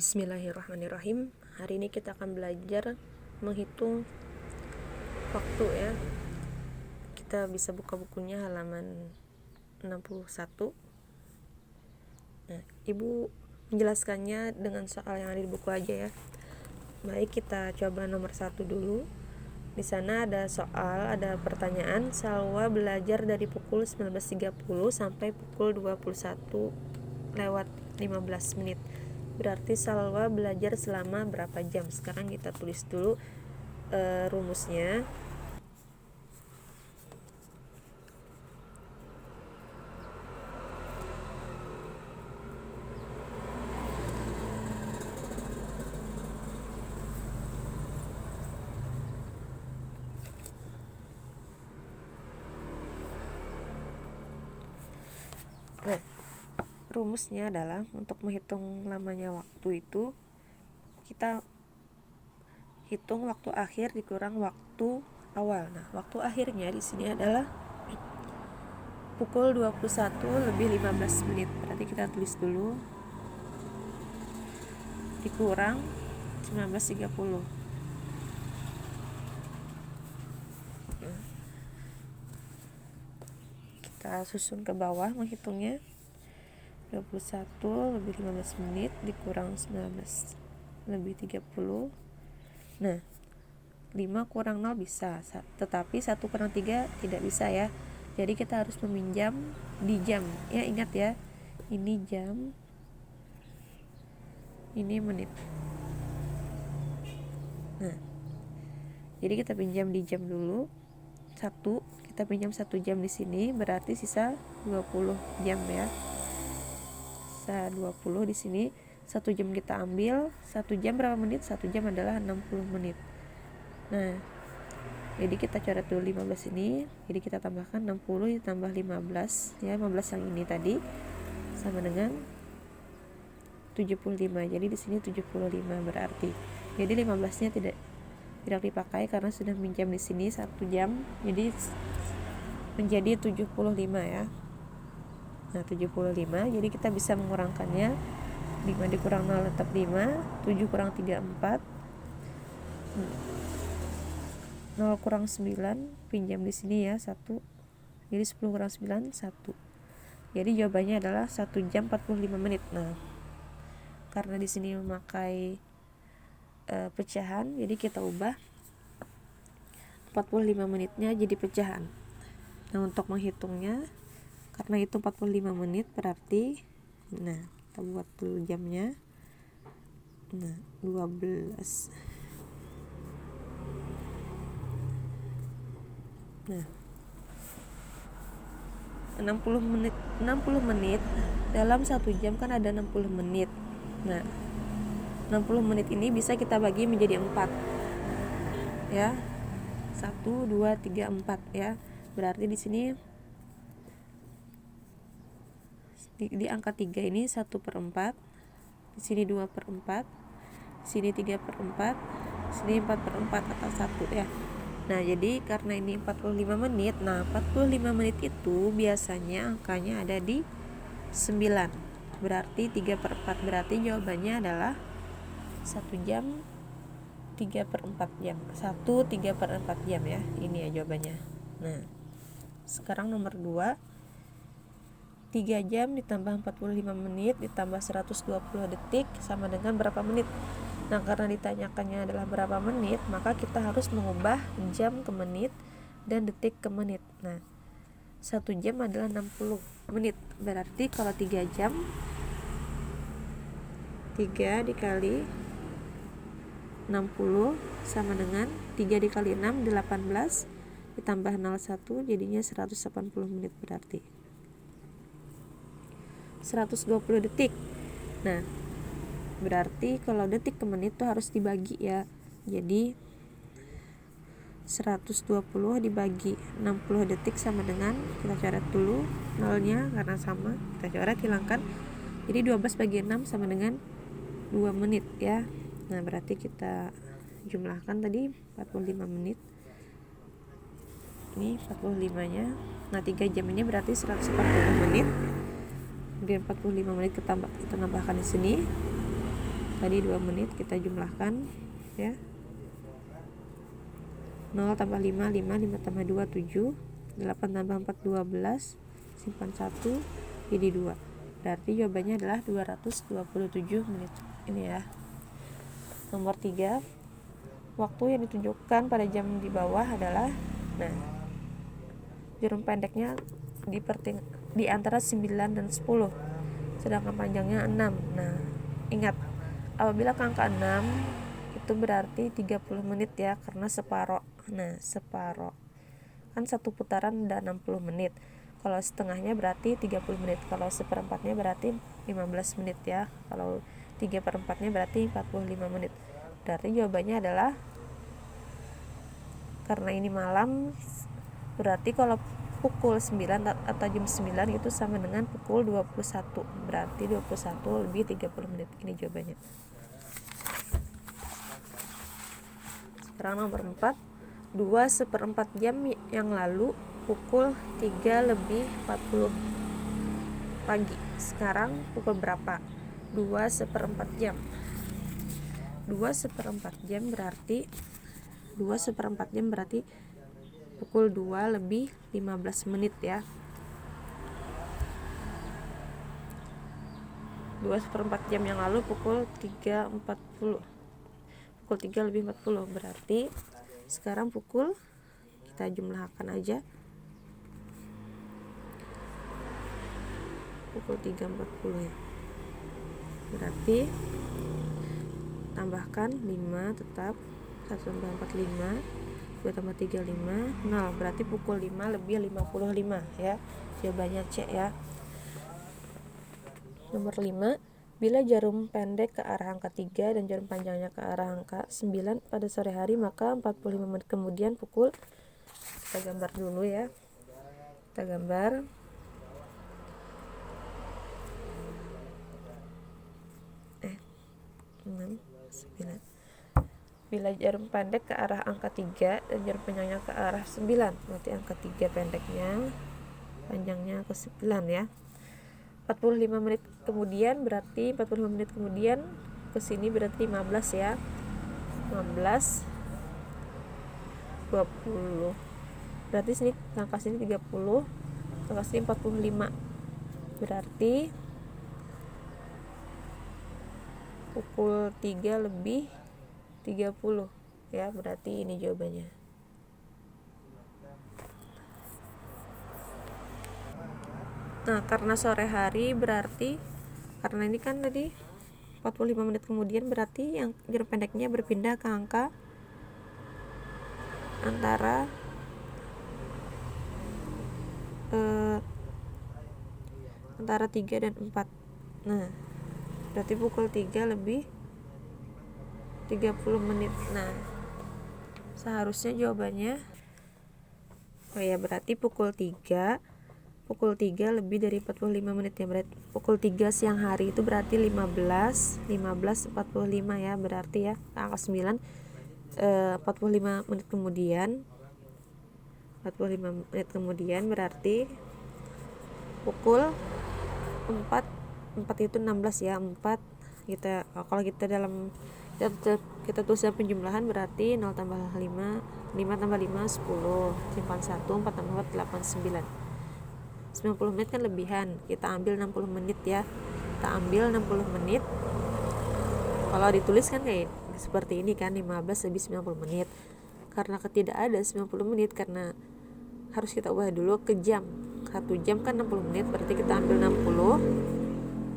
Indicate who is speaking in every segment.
Speaker 1: Bismillahirrahmanirrahim. Hari ini kita akan belajar menghitung waktu ya. Kita bisa buka bukunya halaman 61. Nah, Ibu menjelaskannya dengan soal yang ada di buku aja ya. Baik, kita coba nomor 1 dulu. Di sana ada soal, ada pertanyaan. Salwa belajar dari pukul 19.30 sampai pukul 21:15 menit. Berarti Salwa belajar selama berapa jam? Sekarang kita tulis dulu rumusnya. Nah, rumusnya adalah untuk menghitung lamanya waktu itu kita hitung waktu akhir dikurang waktu awal. Nah, waktu akhirnya di sini adalah pukul 21:15 menit. Berarti kita tulis dulu dikurang 19.30. Kita susun ke bawah menghitungnya. 21:15 menit dikurang 19:30. Nah, 5 kurang 0 bisa, tetapi 1 kurang 3 tidak bisa ya. Jadi kita harus meminjam di jam. Ya, ingat ya. Ini jam, ini menit. Nah, jadi kita pinjam di jam dulu. Kita pinjam 1 jam di sini, berarti sisa 20 jam ya. Sisa 20 di sini. 1 jam kita ambil. 1 jam berapa menit? 1 jam adalah 60 menit. Nah, jadi kita coret dulu 15 ini. Jadi kita tambahkan 60 ditambah 15 ya, 15 yang ini tadi sama dengan 75. Jadi di sini 75 berarti. Jadi 15-nya tidak dipakai karena sudah minjam di sini 1 jam. Jadi menjadi 75 ya. Nah, 75. Jadi kita bisa mengurangkannya. 5 dikurang 0 tetap 5. 7 kurang 3 4. 0 kurang 9 pinjam di sini ya 1. Jadi 10 kurang 9 1. Jadi jawabannya adalah 1 jam 45 menit. Nah, karena di sini memakai pecahan, jadi kita ubah 45 menitnya jadi pecahan. Nah, untuk menghitungnya, karena itu 45 menit berarti, nah, kita buat dulu jamnya. Nah, 12. Nah, 60 menit dalam 1 jam kan ada 60 menit. Nah, 60 menit ini bisa kita bagi menjadi 4 ya. 1, 2, 3, 4 ya. Berarti di sini di angka 3 ini 1/4, di sini 2/4, di sini 3/4, di sini 4/4 atau 1 ya. Nah, jadi karena ini 45 menit, nah 45 menit itu biasanya angkanya ada di 9. Berarti 3/4, berarti jawabannya adalah 1 jam 3/4 jam. 1 3/4 jam ya. Ini ya jawabannya. Nah, sekarang nomor 2. 3 jam ditambah 45 menit ditambah 120 detik sama dengan berapa menit? Nah, karena ditanyakannya adalah berapa menit, maka kita harus mengubah jam ke menit dan detik ke menit. Nah, 1 jam adalah 60 menit. Berarti kalau 3 jam, 3 dikali 60 sama dengan 3 dikali 6 18 ditambah 01 jadinya 180 menit, berarti 120 detik. Nah, berarti kalau detik ke menit tuh harus dibagi ya. Jadi 120 dibagi 60 detik sama dengan, kita coret dulu nolnya karena sama, kita coret hilangkan. Jadi 12 bagi 6 sama dengan 2 menit ya. Nah, berarti kita jumlahkan tadi 45 menit. Ini 45-nya. Nah, 3 jam ini berarti 140 menit. Kemudian 45 menit kita tambahkan di sini. tadi 2 menit kita jumlahkan ya. 0 tambah 5 tambah 2 7, 8 tambah 4 12, simpan 1 jadi 2. Berarti jawabannya adalah 227 menit. Ini ya. Nomor 3, waktu yang ditunjukkan pada jam di bawah adalah, nah, jarum pendeknya di antara 9 dan 10, sedangkan panjangnya 6. Nah, ingat, apabila ke angka 6 itu berarti 30 menit ya, karena separoh. Nah, separoh kan satu putaran ada 60 menit. Kalau setengahnya berarti 30 menit. Kalau seperempatnya berarti 15 menit ya. Kalau 3/4-nya berarti 45 menit. Berarti jawabannya adalah, karena ini malam, berarti kalau pukul 9 atau jam 9 itu sama dengan pukul 21. Berarti 21 lebih 30 menit. Ini jawabannya. Sekarang nomor 4, 2/4 jam yang lalu pukul 3 lebih 40 pagi. Sekarang pukul berapa? 2/4 jam. 2/4 jam berarti 2/4 jam berarti pukul 2 lebih 15 menit ya. 2/4 jam yang lalu pukul 3.40. Pukul 3 lebih 40 berarti sekarang pukul, kita jumlahkan aja, pukul 3.40 ya. Berarti tambahkan 5 tetap, 1 tambah 4 5, 2 tambah 3 5, 0. Berarti pukul 5 lebih 55 ya. Jawabannya C ya. Nomor 5, bila jarum pendek ke arah angka 3 dan jarum panjangnya ke arah angka 9 pada sore hari, maka 45 menit kemudian pukul, kita gambar dulu ya. Kita gambar. Bila jarum pendek ke arah angka 3 dan jarum panjangnya ke arah 9, berarti angka 3 pendeknya, panjangnya ke 9 ya. 45 menit kemudian berarti 45 menit kemudian ke sini berarti 15 ya. 15 20. Berarti sini angka sini 30, angka sini 45. Berarti pukul 3 lebih 30 ya, berarti ini jawabannya. Nah, karena sore hari berarti, karena ini kan tadi 45 menit kemudian, berarti yang jarum pendeknya berpindah ke angka antara antara 3 dan 4. Nah, berarti pukul 3 lebih 30 menit. Nah, seharusnya jawabannya, oh ya, berarti pukul 3 lebih dari 45 menit ya. Berarti pukul 3 siang hari itu berarti 15:45 ya, berarti ya angka 9, 45 menit kemudian, 45 menit kemudian berarti pukul 4 itu 16 ya. 4 kita, kalau kita dalam kita tulis dalam penjumlahan berarti 0 tambah 5 tambah 5 10, simpan 1, 4 tambah 4 8 9. 90 menit kan lebihan, kita ambil 60 menit ya. Kita ambil 60 menit. Kalau ditulis kan kayak seperti ini kan, 15 lebih 90 menit. Karena tidak ada 90 menit, karena harus kita ubah dulu ke jam. 1 jam kan 60 menit, berarti kita ambil 60,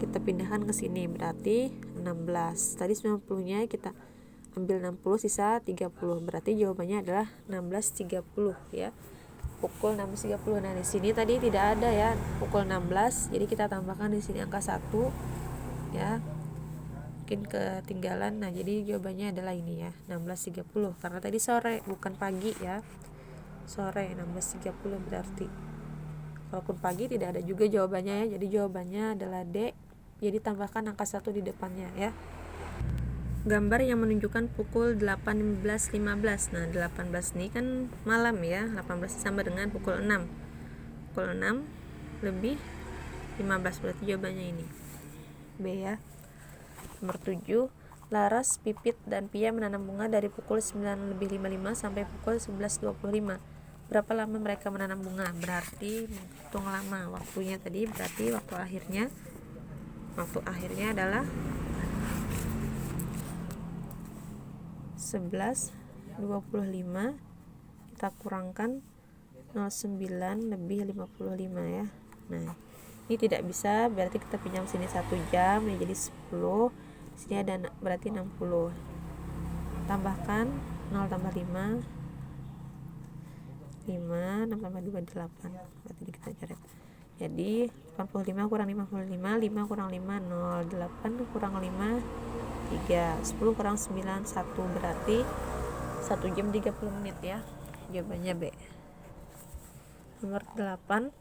Speaker 1: kita pindahkan ke sini, berarti 16. Tadi 90-nya kita ambil 60, sisa 30. Berarti jawabannya adalah 16.30 ya. Pukul 16.30. Nah, di sini tadi tidak ada ya pukul 16, jadi kita tambahkan di sini angka 1 ya. Mungkin ketinggalan. Nah, jadi jawabannya adalah ini ya, 16.30, karena tadi sore bukan pagi ya. Sore 16.30 berarti. Walaupun pagi tidak ada juga jawabannya ya. Jadi jawabannya adalah D. Jadi tambahkan angka 1 di depannya ya. Gambar yang menunjukkan pukul 18.15. Nah, 18 ini kan malam ya. 18 sama dengan pukul 6. Pukul 6 lebih 15, berarti jawabannya ini B ya. Nomor 7, Laras, Pipit, dan Pia menanam bunga dari pukul 9:55 sampai pukul 11:25. Berapa lama mereka menanam bunga? Berarti menghitung lama waktunya tadi, berarti waktu akhirnya adalah 11:25. Kita kurangkan 09 lebih 55 ya. Nah, ini tidak bisa, berarti kita pinjam sini 1 jam, ya jadi 10. Sini ada berarti 60. Tambahkan 0 tambah 5, 6 tambah 2, 8. Berarti kita coret. Jadi 85 kurang 55, 5 kurang 5, 0, 8 kurang 5, 3, 10 kurang 9, 1. Berarti 1 jam 30 menit ya. Jawabannya B. Nomor 8.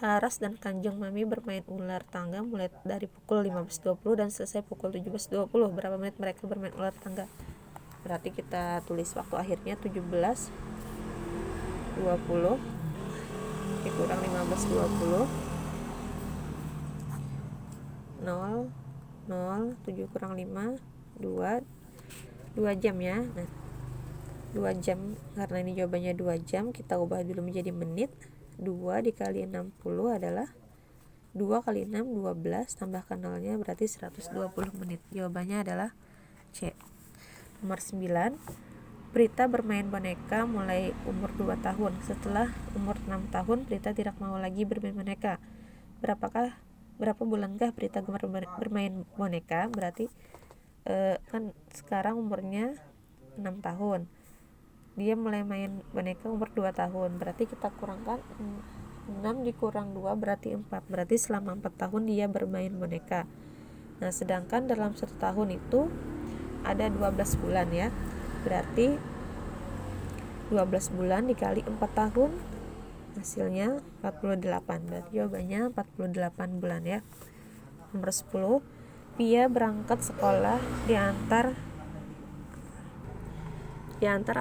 Speaker 1: Laras dan Kanjeng Mami bermain ular tangga mulai dari pukul 15:20 dan selesai pukul 17:20. Berapa menit mereka bermain ular tangga? Berarti kita tulis waktu akhirnya 17:20 dikurang 15:20, 0, 7 kurang 5, 2 jam ya. Nah, 2 jam, karena ini jawabannya 2 jam, kita ubah dulu menjadi menit. 2 dikali 60 adalah 2 kali 6, 12, tambahkan 0-nya berarti 120 menit. Jawabannya adalah C. Nomor 9. Prita bermain boneka mulai umur 2 tahun. Setelah umur 6 tahun, Prita tidak mau lagi bermain boneka. Berapa bulankah Prita gemar bermain boneka? Berarti kan sekarang umurnya 6 tahun. Dia mulai main boneka umur 2 tahun. Berarti kita kurangkan 6 dikurang 2 berarti 4. Berarti selama 4 tahun dia bermain boneka. Nah, sedangkan dalam 1 tahun itu ada 12 bulan ya. Berarti 12 bulan dikali 4 tahun hasilnya 48. Berarti jawabannya 48 bulan ya. Nomor 10. Pia berangkat sekolah diantar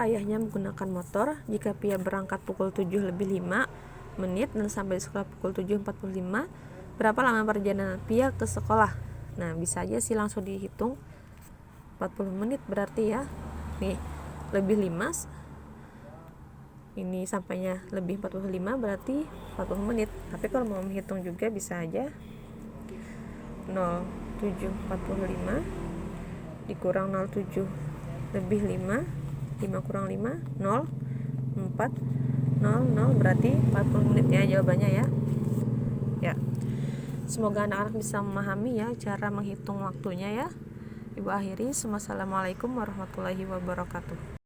Speaker 1: ayahnya menggunakan motor. Jika Pia berangkat pukul 7:05 dan sampai di sekolah pukul 7:45, berapa lama perjalanan Pia ke sekolah? Nah, bisa aja sih langsung dihitung 40 menit berarti ya. Nih, lebih 5, ini sampainya lebih 45 berarti 40 menit. Tapi kalau mau menghitung juga bisa aja 0,745 dikurang 0,7 lebih 5 kurang 5, 0, 4, 0, berarti 40 menit ya jawabannya ya. Ya. Semoga anak-anak bisa memahami ya cara menghitung waktunya ya. Ibu akhiri. Wassalamualaikum warahmatullahi wabarakatuh.